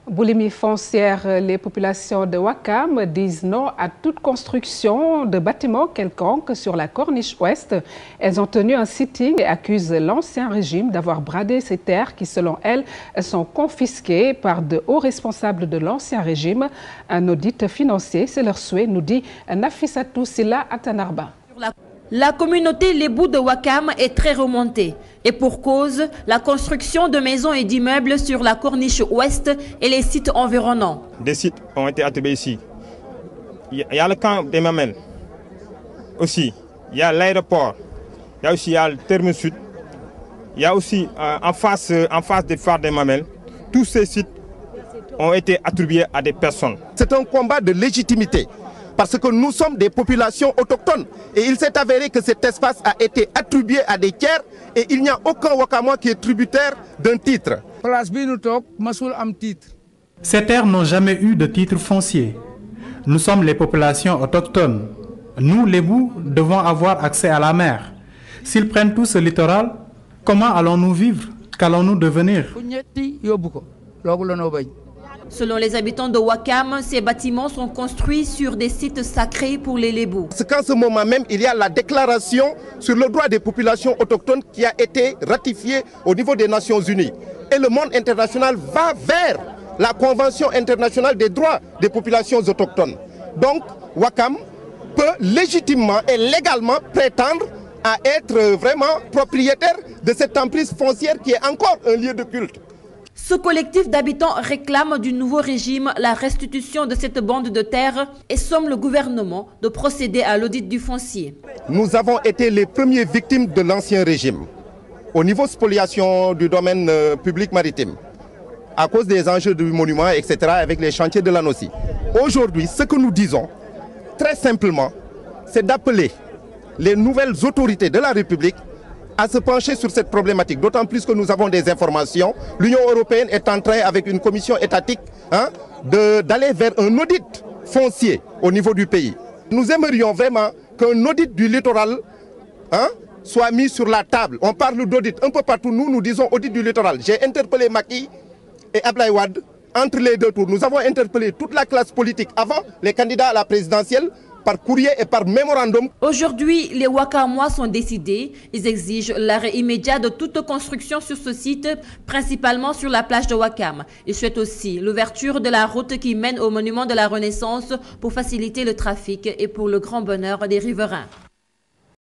Boulimie foncière, les populations de Ouakam disent non à toute construction de bâtiments quelconques sur la corniche ouest. Elles ont tenu un sitting et accusent l'ancien régime d'avoir bradé ces terres qui, selon elles, sont confisquées par de hauts responsables de l'ancien régime. Un audit financier, c'est leur souhait, nous dit Nafissatou Silla Atanarba. La communauté Lébou de Ouakam est très remontée. Et pour cause, la construction de maisons et d'immeubles sur la corniche ouest et les sites environnants. Des sites ont été attribués ici. Il y a le camp des Mamelles. Aussi, il y a l'aéroport. Il y a aussi le terme sud. Il y a aussi en face des phares des Mamelles. Tous ces sites ont été attribués à des personnes. C'est un combat de légitimité. Parce que nous sommes des populations autochtones. Et il s'est avéré que cet espace a été attribué à des tiers et il n'y a aucun Wakamois qui est tributaire d'un titre. Ces terres n'ont jamais eu de titre foncier. Nous sommes les populations autochtones. Nous, les Bous, devons avoir accès à la mer. S'ils prennent tout ce littoral, comment allons-nous vivre? Qu'allons-nous devenir? Selon les habitants de Ouakam, ces bâtiments sont construits sur des sites sacrés pour les Lébous. C'est qu'en ce moment même, il y a la déclaration sur le droit des populations autochtones qui a été ratifiée au niveau des Nations Unies. Et le monde international va vers la Convention internationale des droits des populations autochtones. Donc, Ouakam peut légitimement et légalement prétendre à être vraiment propriétaire de cette emprise foncière qui est encore un lieu de culte. Ce collectif d'habitants réclame du nouveau régime la restitution de cette bande de terre et somme le gouvernement de procéder à l'audit du foncier. Nous avons été les premières victimes de l'ancien régime au niveau spoliation du domaine public maritime à cause des enjeux du monument, etc. avec les chantiers de l'ANOCI. Aujourd'hui, ce que nous disons, très simplement, c'est d'appeler les nouvelles autorités de la République à se pencher sur cette problématique, d'autant plus que nous avons des informations. L'Union européenne est en train, avec une commission étatique, d'aller vers un audit foncier au niveau du pays. Nous aimerions vraiment qu'un audit du littoral soit mis sur la table. On parle d'audit un peu partout, nous disons audit du littoral. J'ai interpellé Macky et Abdoulaye Wade entre les deux tours. Nous avons interpellé toute la classe politique avant les candidats à la présidentielle, par courrier et par mémorandum. Aujourd'hui, les Wakamois sont décidés. Ils exigent l'arrêt immédiat de toute construction sur ce site, principalement sur la plage de Ouakam. Ils souhaitent aussi l'ouverture de la route qui mène au monument de la Renaissance pour faciliter le trafic et pour le grand bonheur des riverains.